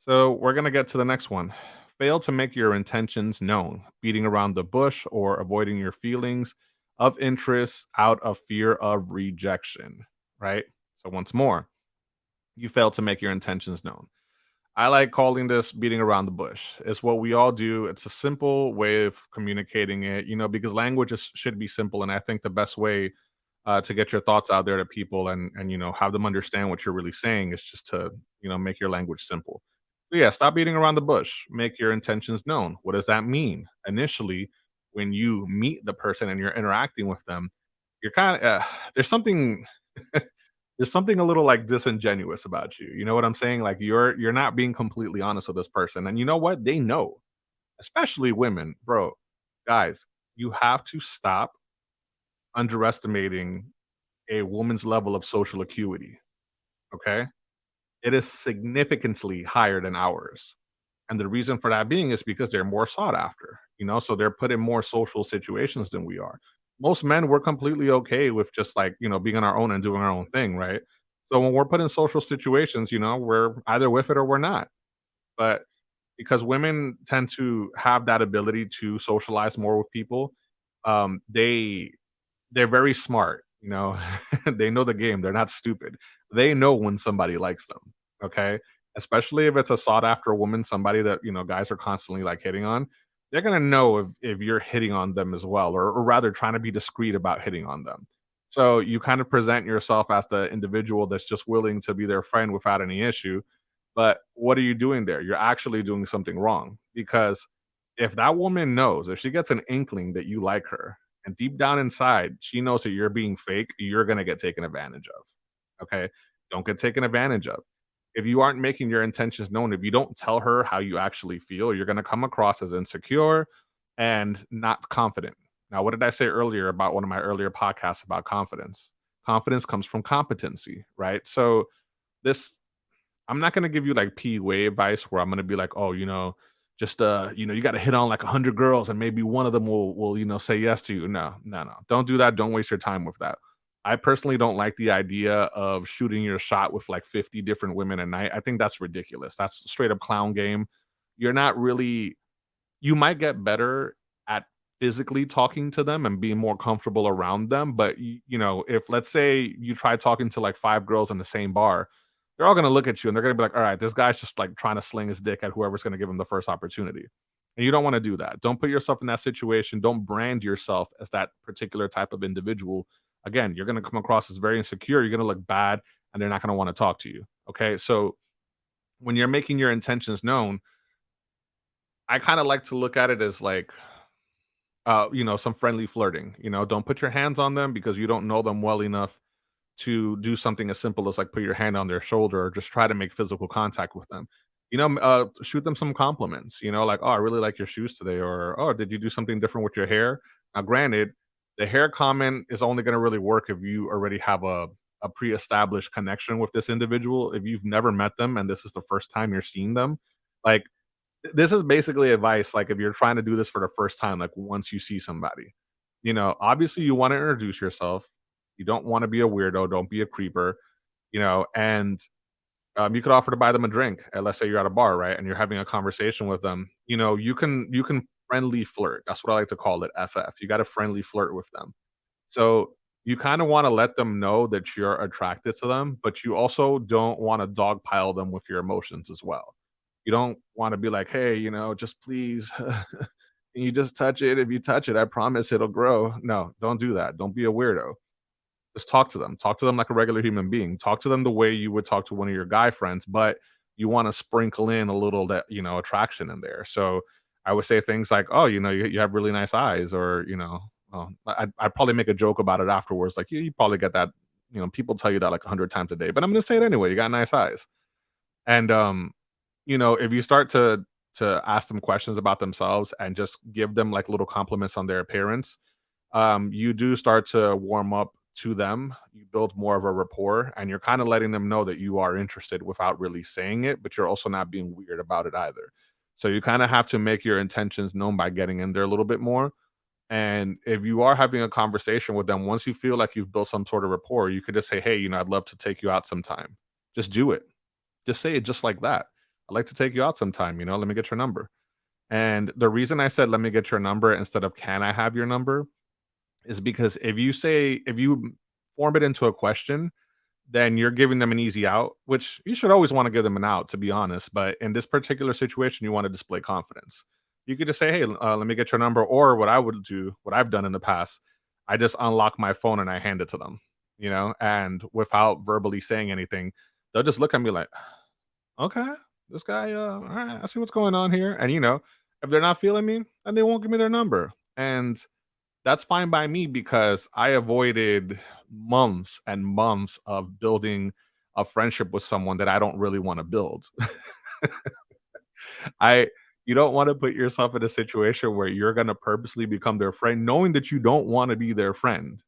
So we're going to get to the next one. Fail to make your intentions known, beating around the bush or avoiding your feelings of interest out of fear of rejection, right? So once more, you fail to make your intentions known. I like calling this beating around the bush. It's what we all do. It's a simple way of communicating it, because should be simple. And I think the best way to get your thoughts out there to people and have them understand what you're really saying is just to make your language simple. So yeah, stop beating around the bush. Make your intentions known. What does that mean? Initially, when you meet the person and you're interacting with them, you're kind of there's something there's something a little like disingenuous about you. You know what I'm saying? Like you're not being completely honest with this person. And you know what? They know, especially women, bro. Guys, you have to stop underestimating a woman's level of social acuity. Okay. It is significantly higher than ours. And the reason for that being is because they're more sought after, so they're put in more social situations than we are. Most men, we're completely okay with just like, being on our own and doing our own thing, right? So when we're put in social situations, we're either with it or we're not. But because women tend to have that ability to socialize more with people, they're very smart, they know the game, they're not stupid. They know when somebody likes them, okay? Especially if it's a sought after woman, somebody that, guys are constantly like hitting on. They're gonna know if you're hitting on them as well, or rather trying to be discreet about hitting on them. So you kind of present yourself as the individual that's just willing to be their friend without any issue. But what are you doing there? You're actually doing something wrong because if that woman knows, if she gets an inkling that you like her, and deep down inside, she knows that you're being fake, you're gonna get taken advantage of. Okay? Don't get taken advantage of. If you aren't making your intentions known, if you don't tell her how you actually feel, you're gonna come across as insecure and not confident. Now, what did I say earlier about one of my earlier podcasts about confidence? Confidence comes from competency, right? So this I'm not gonna give you like PUA advice where I'm gonna be like, oh, just you gotta hit on like 100 girls and maybe one of them will say yes to you. No, no, no. Don't do that. Don't waste your time with that. I personally don't like the idea of shooting your shot with like 50 different women a night. I think that's ridiculous. That's straight up clown game. You're not really you might get better at physically talking to them and being more comfortable around them, but if let's say you try talking to like 5 girls in the same bar, they're all gonna look at you and they're gonna be like, "All right, this guy's just like trying to sling his dick at whoever's gonna give him the first opportunity." And you don't wanna do that. Don't put yourself in that situation. Don't brand yourself as that particular type of individual. Again, you're gonna come across as very insecure. You're gonna look bad, and they're not gonna wanna talk to you. Okay, so when you're making your intentions known, I kind of like to look at it as like some friendly flirting. Don't put your hands on them because you don't know them well enough to do something as simple as like put your hand on their shoulder or just try to make physical contact with them. Shoot them some compliments, like, oh, I really like your shoes today, or oh, did you do something different with your hair? Now, granted, the hair comment is only going to really work if you already have a pre-established connection with this individual. If you've never met them and this is the first time you're seeing them, like this is basically advice, like, if you're trying to do this for the first time, like, once you see somebody. Obviously, you wanna introduce yourself. You don't wanna be a weirdo, don't be a creeper, and, you could offer to buy them a drink, and let's say you're at a bar, right, and you're having a conversation with them, you can friendly flirt. That's what I like to call it, FF. You gotta friendly flirt with them. So, you kinda wanna let them know that you're attracted to them, but you also don't wanna dogpile them with your emotions as well. You don't wanna be like, "Hey, just please, can you just touch it? If you touch it, I promise it'll grow." No, don't do that. Don't be a weirdo. Just talk to them. Talk to them like a regular human being. Talk to them the way you would talk to one of your guy friends, but you wanna sprinkle in a little that, attraction in there. So, I would say things like, "Oh, you have really nice eyes," or, I'd probably make a joke about it afterwards, like, you probably get that." People tell you that like 100 times a day, but I'm gonna say it anyway, "You got nice eyes." And, if you start to ask them questions about themselves and just give them like little compliments on their appearance, you do start to warm up to them. You build more of a rapport, and you're kind of letting them know that you are interested without really saying it, but you're also not being weird about it either. So you kind of have to make your intentions known by getting in there a little bit more. And if you are having a conversation with them, once you feel like you've built some sort of rapport, you could just say, "Hey, I'd love to take you out sometime." Just do it. Just say it just like that. I'd like to take you out sometime, let me get your number. And the reason I said, let me get your number instead of can I have your number is because if you form it into a question, then you're giving them an easy out, which you should always want to give them an out, to be honest. But in this particular situation, you want to display confidence. You could just say, hey, let me get your number. Or what I would do, what I've done in the past, I just unlock my phone and I hand it to them, and without verbally saying anything, they'll just look at me like, okay, this guy, all right, I see what's going on here. And, if they're not feeling me, then they won't give me their number. And that's fine by me because I avoided months and months of building a friendship with someone that I don't really want to build. I You don't want to put yourself in a situation where you're going to purposely become their friend knowing that you don't want to be their friend.